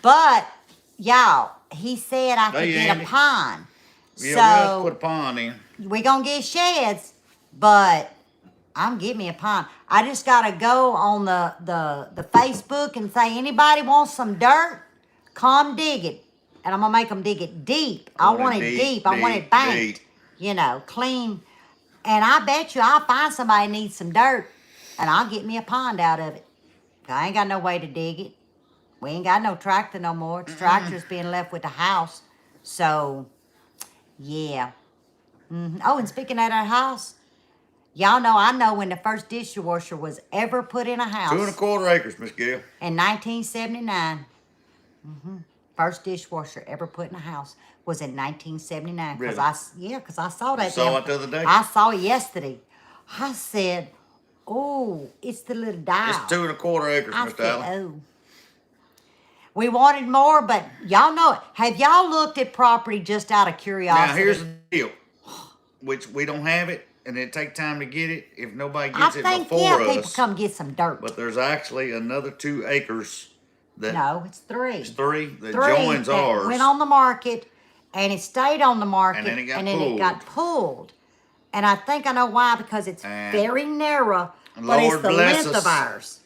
But y'all, he said I could Hey, get Andy. a pond. Yeah, we'll have to So put a pond in. we gonna get sheds, but I'm getting me a pond. I just gotta go on the Facebook and say, anybody wants some dirt? Come dig it. And I'm gonna make them dig it deep. I want it deep. I want it banked. deep. You know, clean. And I bet you I'll find somebody needs some dirt, and I'll get me a pond out of it. I ain't got no way to dig it. We ain't got no tractor no more. The tractor's being left with the house. So, yeah. Oh, and speaking of that house, y'all know I know when the first dishwasher was ever put in a house. 2 1/4 acres, Miss Gail. In 1979. First dishwasher ever put in a house was in 1979. Really? Because I saw that. You saw damn- it the other day? I saw it yesterday. I said, oh, it's the little dial. It's 2 1/4 acres, I Mr. said, Allen. oh. We wanted more, but y'all know it. Have y'all looked at property just out of curiosity? Now, here's the deal. Which we don't have it, and it take time to get it if nobody I gets it think, before people us. come get some dirt. But there's actually another 2 acres that No, it's 3. it's 3 that Three joins that ours. went on the market, and it stayed on the market, And then it got it got pulled. And I think I know why, because it's And very narrow, but Lord it's the bless length us of ours.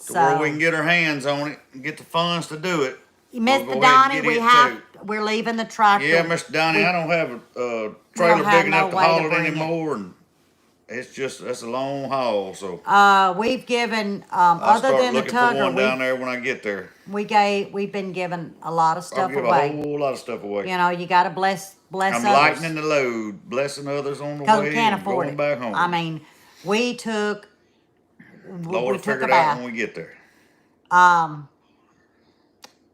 to where we can get our hands on it and get the funds to do it. Mr. We'll go ahead and Donnie, get we it have, too. we're leaving the tractor. Yeah, Mr. Donnie, I don't have a trailer have big no enough to way to haul it bring it. anymore, and that's a long haul. So We've given, I'll other start than the looking for one tugger, down there when I get there. we've been giving a lot of I'll stuff give away. a whole lot of stuff away. You know, you got to bless I'm others. lightening the load, blessing others on the Because way, we can't and afford going it. back home. I mean, we took Lord, we took figure a it out bath. when we get there.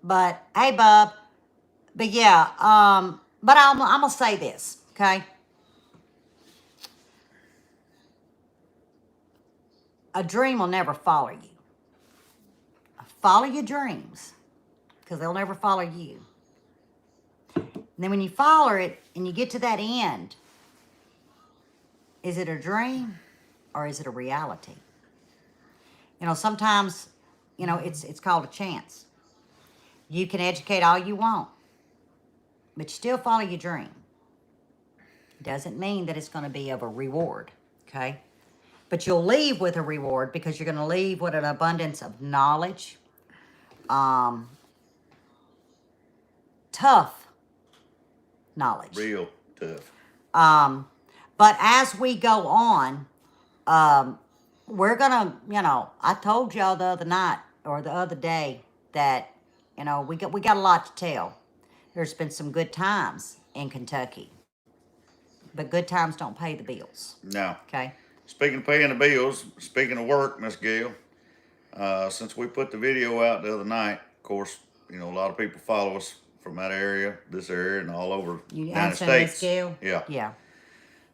But hey, bub. But yeah, but I'm gonna say this, okay? A dream will never follow you. A follow your dreams, because they'll never follow you. And then when you follow it and you get to that end, is it a dream or is it a reality? You know, sometimes, you know, it's called a chance. You can educate all you want, but you still follow your dream. Doesn't mean that it's going to be of a reward, okay? But you'll leave with a reward because you're going to leave with an abundance of knowledge, tough knowledge. Real tough. But as we go on, we're going to, you know, I told y'all the other night or the other day that, you know, we got a lot to tell. There's been some good times in Kentucky. But good times don't pay the bills. No. Okay? Speaking of paying the bills, speaking of work, Miss Gail, since we put the video out the other night, of course, you know, a lot of people follow us from that area, this area, and all over the United States. Miss Gail? Yeah. Yeah.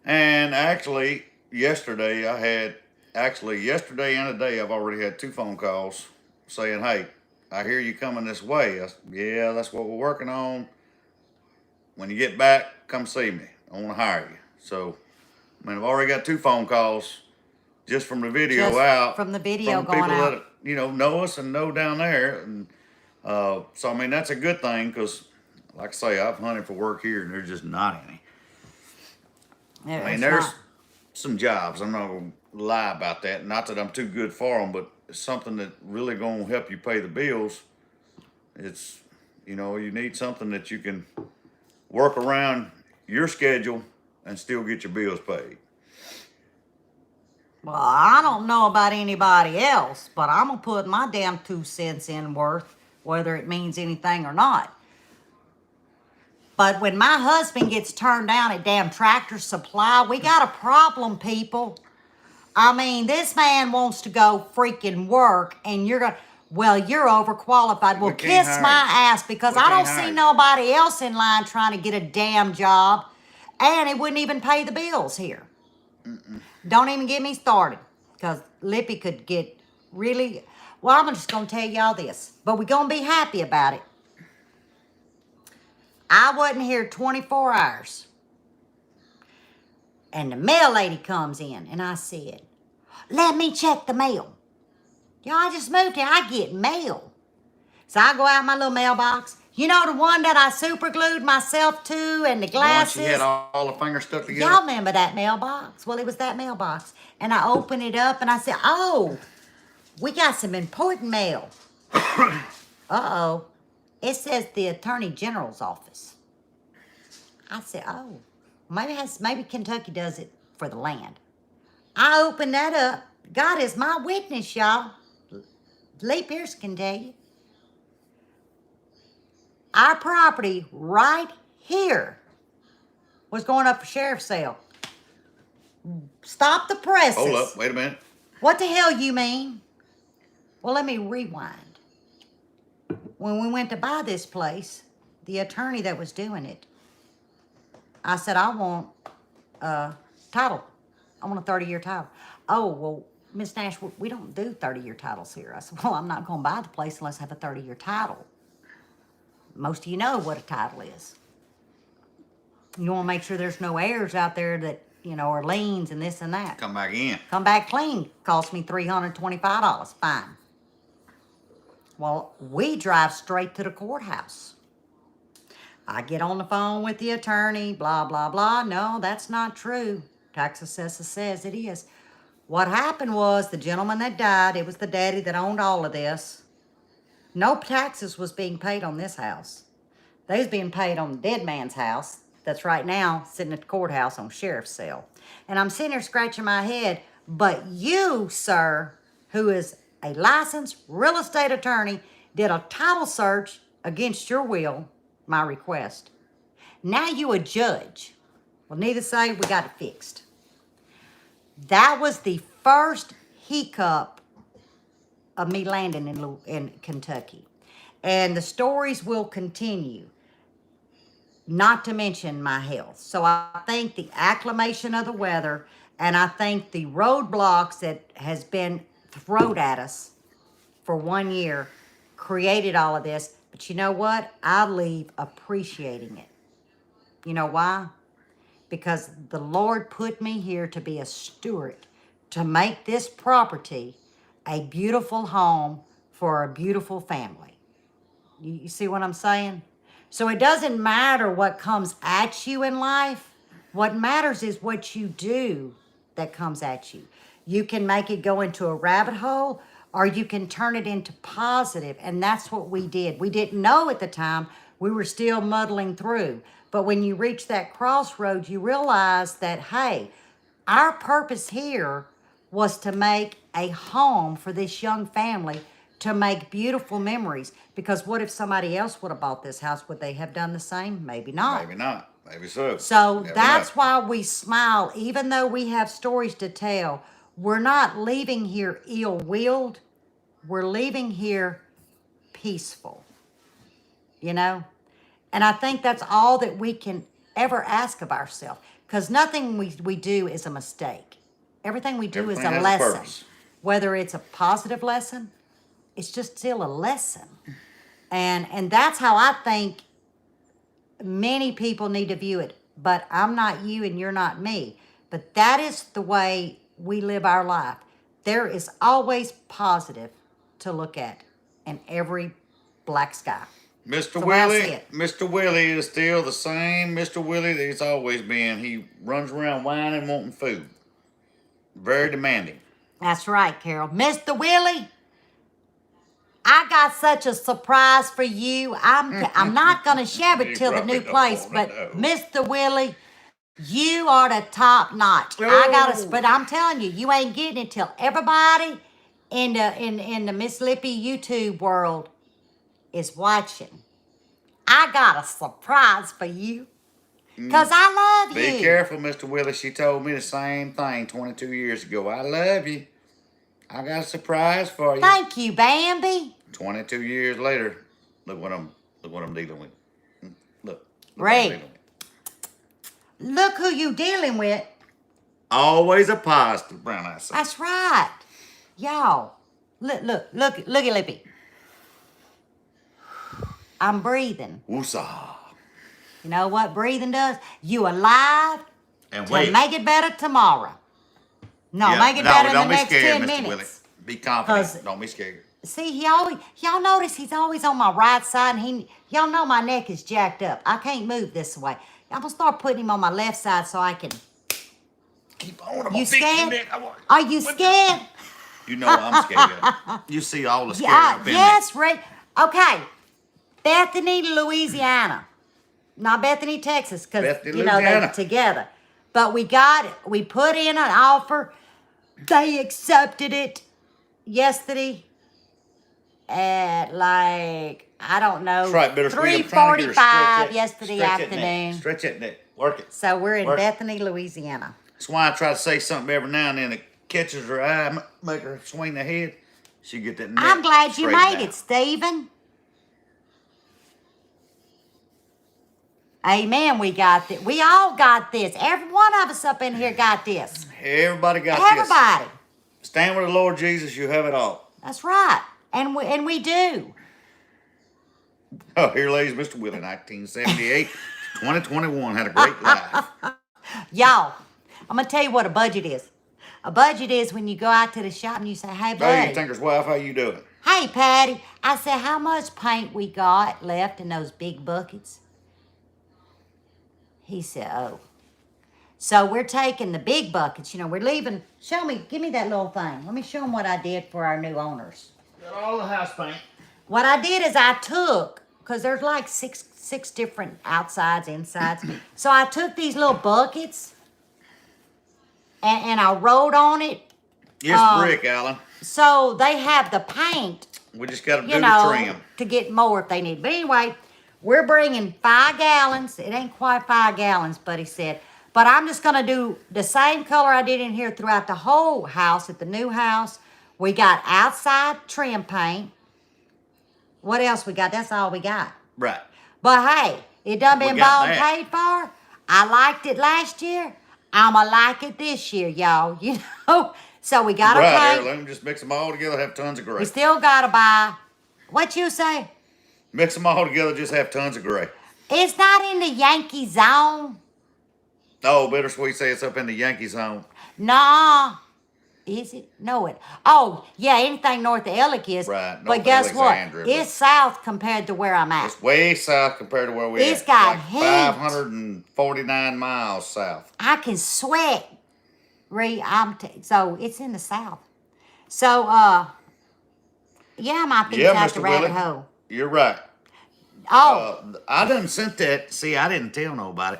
And actually, yesterday and today, I've already had 2 phone calls saying, hey, I hear you coming this way. I said, yeah, that's what we're working on. When you get back, come see me. I want to hire you. So, I mean, I've already got 2 phone calls just from the video Just out. from the video from going people out. that, you know us and know down there. And so, I mean, that's a good thing because, like I say, I've hunted for work here and there's just not any. I mean, there's some jobs. I'm not going to lie about that. Not that I'm too good for them, but it's something that really going to help you pay the bills. It's, you know, you need something that you can work around your schedule and still get your bills paid. Well, I don't know about anybody else, but I'm going to put my damn 2 cents in worth, whether it means anything or not. But when my husband gets turned down at damn Tractor Supply, we got a problem, people. I mean, this man wants to go freaking work, and you're going to, well, you're overqualified. Well, kiss my ass, because I don't see nobody else in line trying to get a damn job, and it wouldn't even pay the bills here. Don't even get me started, because Lippy could get really, well, I'm just going to tell y'all this, but we're going to be happy about it. I wasn't here 24 hours. And the mail lady comes in, and I said, let me check the mail. Y'all, I just moved here. I get mail. So I go out my little mailbox. You know, the one that I super glued myself to and the glasses. Once you had all the fingers stuck together. Y'all remember that mailbox? Well, it was that mailbox. And I opened it up, and I said, oh, we got some important mail. Uh-oh. It says the Attorney General's office. I said, oh, maybe Kentucky does it for the land. I opened that up. God is my witness, y'all. Lee Pierce can tell you. Our property right here was going up for sheriff's sale. Stop the presses. Hold up, wait a minute. What the hell you mean? Well, let me rewind. When we went to buy this place, the attorney that was doing it, I said, I want a title. I want a 30-year title. Oh, well, Miss Nash, we don't do 30-year titles here. I said, well, I'm not going to buy the place unless I have a 30-year title. Most of you know what a title is. You want to make sure there's no heirs out there that, you know, are liens and this and that. Come back in. Come back clean. Cost me $325. Fine. Well, we drive straight to the courthouse. I get on the phone with the attorney, blah, blah, blah. No, that's not true. Tax assessor says it is. What happened was the gentleman that died, it was the daddy that owned all of this. No taxes was being paid on this house. They was being paid on the dead man's house that's right now sitting at the courthouse on sheriff's sale. And I'm sitting here scratching my head, but you, sir, who is a licensed real estate attorney, did a title search against your will, my request. Now you a judge. Well, needless to say, we got it fixed. That was the first hiccup of me landing in Kentucky. And the stories will continue, not to mention my health. So I think the acclimation of the weather, and I think the roadblocks that has been thrown at us for 1 year created all of this. But you know what? I leave appreciating it. You know why? Because the Lord put me here to be a steward, to make this property a beautiful home for a beautiful family. You see what I'm saying? So it doesn't matter what comes at you in life. What matters is what you do that comes at you. You can make it go into a rabbit hole, or you can turn it into positive, and that's what we did. We didn't know at the time. We were still muddling through. But when you reach that crossroads, you realize that, hey, our purpose here was to make a home for this young family, to make beautiful memories. Because what if somebody else would have bought this house? Would they have done the same? Maybe not. Maybe not. Maybe so. So Never that's know. why we smile. Even though we have stories to tell, we're not leaving here ill-willed. We're leaving here peaceful, you know? And I think that's all that we can ever ask of ourselves, because nothing we do is a mistake. Everything we do Everything is a has a lesson. purpose. Whether it's a positive lesson, it's just still a lesson. And that's how I think many people need to view it. But I'm not you and you're not me. But that is the way we live our life. There is always positive to look at in every black sky. Mr. So that's Willie, it. Mr. Willie is still the same Mr. Willie that he's always been. He runs around whining, wanting food. Very demanding. That's right, Carol. Mr. Willie, I got such a surprise for you. I'm not going to share it You till the probably new don't place, wanna but know. Mr. Willie, you are the top notch. But I'm telling you, you ain't getting it till everybody in the Miss Lippy YouTube world is watching. I got a surprise for you. Because I love you. Be careful, Mr. Willie. She told me the same thing 22 years ago. I love you. I got a surprise for you. Thank you, Bambi. 22 years later, look what I'm dealing with. Look what I'm Ray, dealing with. look who you dealing with. Always a positive, brown eye son. That's right. Y'all, look at Lippy. I'm breathing. Woosah. You know what breathing does? You alive And to wait. make it better tomorrow. No, Yeah, make it no, better in the don't be next scared, 10 Mr. minutes. Willie. Be confident. 'Cause- Don't be scared. See, y'all notice he's always on my right side, and y'all know my neck is jacked up. I can't move this way. I'm gonna start putting him on my left side so I can. Keep on. I'm You gonna fix your scared? neck. Are you scared? You know I'm scared. You see all the scare up in Yes, Ray. Okay, Bethany, Louisiana. Not Bethany, Texas, because Bethany, you know they're Louisiana. together. But we put in an offer. They accepted it yesterday at like, I don't know, That's right, bittersweet. I'm trying to get her 3:45 stretch yesterday that neck. afternoon. Stretch that neck. Work it. So we're in Work it. Bethany, Louisiana. That's why I try to say something every now and then that catches her eye, make her swing the head. She get that neck. I'm glad you straightened made out. it, Stephen. Amen. We got this. We all got this. Every one of us up in here got this. Everybody got Everybody. this. Stand with the Lord Jesus, you have it all. That's right. And we do. Oh, here lays Mr. Willie, 1978 to 2021. Had a great life. Y'all, I'm going to tell you what a budget is. A budget is when you go out to the shop and you say, hey, Hey, buddy. Tinker's wife, how you doing? Hey, Patty. I said, how much paint we got left in those big buckets? He said, oh. So we're taking the big buckets. You know, we're leaving. Give me that little thing. Let me show them what I did for our new owners. Got all the house paint. What I did is I took, because there's like six different outsides, insides. So I took these little buckets and I wrote on it. It's brick, Alan. So they have the paint, We just got to do you the know, trim. to get more if they need. But anyway, we're bringing 5 gallons. It ain't quite 5 gallons, but he said. But I'm just going to do the same color I did in here throughout the whole house at the new house. We got outside trim paint. What else we got? That's all we got. Right. But hey, it done been We got bought and that. paid for. I liked it last year. I'ma like it this year, y'all. You know? So we got to Right, pay. heirloom. Just mix them all together, have tons of We grape. still got to buy What you say? Mix them all together, just have tons of gray. It's not in the Yankee zone. Oh, Bittersweet say it's up in the Yankee zone. Nah. Is it? No, it. Oh, yeah, anything north of Ellick is. Right, But north guess of what? Alexandria, It's south compared to where I'm at. It's way south compared to where we It's at. got like heat. 549 miles south. I can sweat. So it's in the south. So, yeah, I might be inside the Mr. rabbit Willie, hole. you're right. Oh, I done sent that. See, I didn't tell nobody.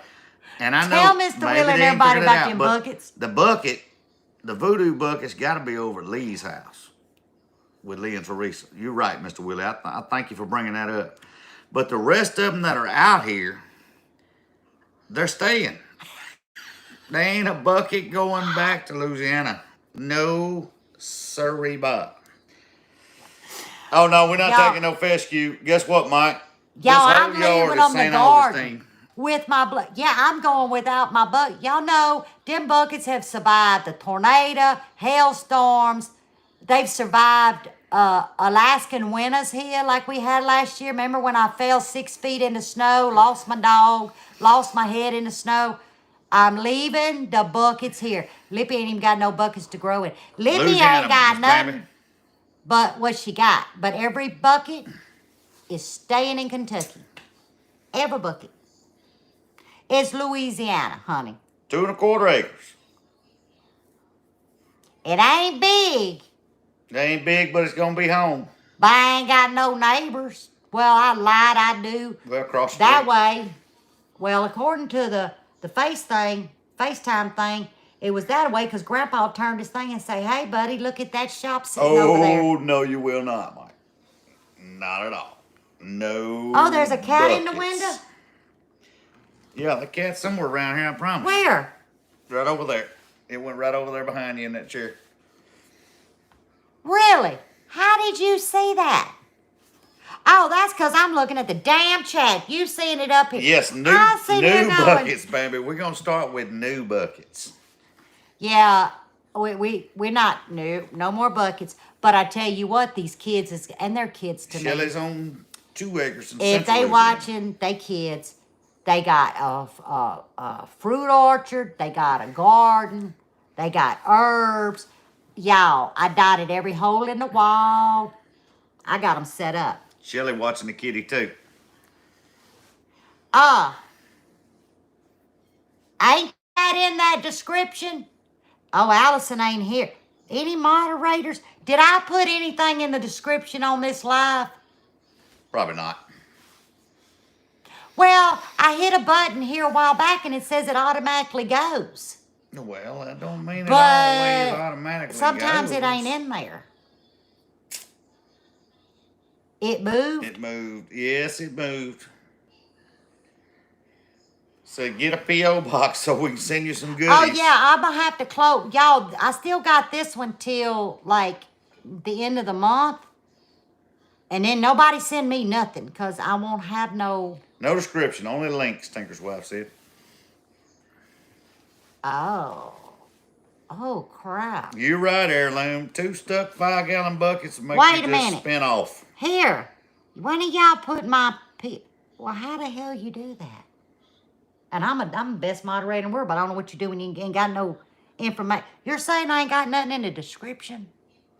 And I tell know Mr. maybe Willie and they ain't everybody figured it about out, them but buckets. The bucket, the voodoo bucket's got to be over at Lee's house with Lee and Teresa. You're right, Mr. Willie. I thank you for bringing that up. But the rest of them that are out here, they're staying. They ain't a bucket going back to Louisiana. No, sirree, Bob. Oh, no, we're not taking no fescue. Guess what, Mike? Y'all, This I'm whole yard leaving is on the St. garden Augustine. with my blood. Yeah, I'm going without my bucket. Y'all know them buckets have survived the tornado, hailstorms. They've survived Alaskan winters here like we had last year. Remember when I fell 6 feet in the snow, lost my dog, lost my head in the snow? I'm leaving the buckets here. Lippy ain't even got no buckets to grow in. Lippy Louisiana, ain't got Miss nothing Mammy. but what she got. But every bucket is staying in Kentucky. Every bucket. It's Louisiana, honey. 2 1/4 acres. It ain't big, They ain't big, but it's gonna be home. but I ain't got no neighbors. Well, I lied, I do. Well, across the That street. way, well, according to the FaceTime thing, it was that way because Grandpa turned his thing and say, "Hey, buddy, look at that shop sitting over there." Oh, no, you will not, Mike. Not at all. No. Oh, there's a cat in the buckets. window? Yeah, the cat's somewhere around here, I promise. Where? Right over there. It went right over there behind you in that chair. Really? How did you see that? Oh, that's because I'm looking at the damn chat. You seen it up here. Yes, new I seen her going, buckets, baby. We're gonna start with new buckets. Yeah, we're not new. No more buckets. But I tell you what, these kids is, and their kids to me. Shelley's on 2 acres in If Central they Louisiana. watching, they kids, they got a fruit orchard, they got a garden, they got herbs. Y'all, I dotted every hole in the wall. I got them set up. Shelley watching the kitty too. Ain't that in that description? Oh, Allison ain't here. Any moderators? Did I put anything in the description on this live? Probably not. Well, I hit a button here a while back and it says it automatically goes. Well, that don't mean it But always automatically sometimes goes. it ain't in there. It moved? It moved. Yes, it moved. So get a P.O. box so we can send you some goodies. Oh, yeah, I'm going to have to close. Y'all, I still got this one till, like, the end of the month. And then nobody send me nothing because I won't have no... No description, only links, Tinker's wife said. Oh. Oh, crap. You're right, Heirloom. 2 stuck 5-gallon buckets will make Wait you a just minute. spin off. Here. When of y'all put my... Well, how the hell you do that? And I'm the best moderator in the world, but I don't know what you do when you ain't got no information. You're saying I ain't got nothing in the description?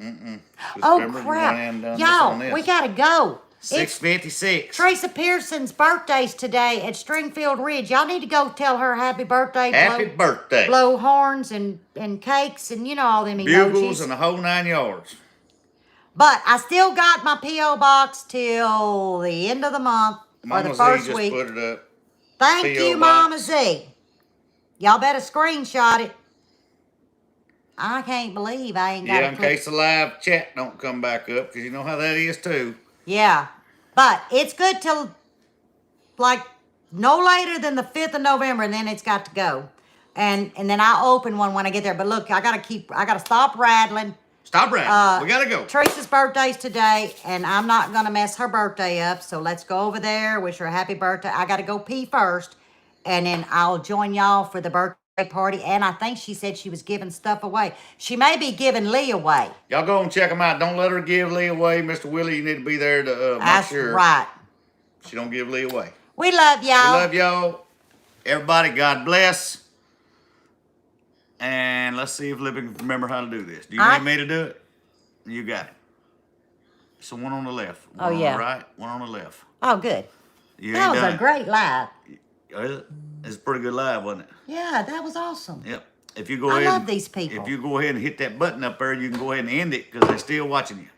Mm-mm. Just Oh, remember you went in crap. and done this on Y'all, this. we got to go. It's 6:56. Teresa Pearson's birthday's today at Stringfield Ridge. Y'all need to go tell her happy birthday. Happy birthday. Blow horns and cakes and, you know, all them Bugles emojis. and the whole 9 yards. But I still got my P.O. box till the end of the month or Mama the Z first just week. put it up. Thank P.O. you, Mama box. Z. Y'all better screenshot it. I can't believe I ain't got Yeah, to in click. case the live chat don't come back up, because you know how that is too. Yeah. But it's good till, like, no later than the 5th of November, and then it's got to go. And then I'll open one when I get there. But look, I got to stop rattling. Stop rattling. We got to go. Teresa's birthday's today, and I'm not going to mess her birthday up. So let's go over there, wish her a happy birthday. I got to go pee first, and then I'll join y'all for the birthday. party, and I think she said she was giving stuff away. She may be giving Lee away. Y'all go and check them out. Don't let her give Lee away. Mr. Willie, you need to be there to make That's sure right. she don't give Lee away. We love y'all. We love y'all. Everybody, God bless. And let's see if Lippy can remember how to do this. Do you need me to do it? You got it. So one on the left. One on the right, one on the left. Oh, good. That was a great live. It's a pretty good live, wasn't it? Yeah, that was awesome. Yep. If you go I ahead, love these people. If you go ahead and hit that button up there, you can go ahead and end it because they're still watching you.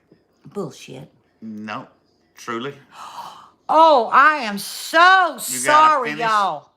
Bullshit. No, truly. Oh, I am so sorry, y'all.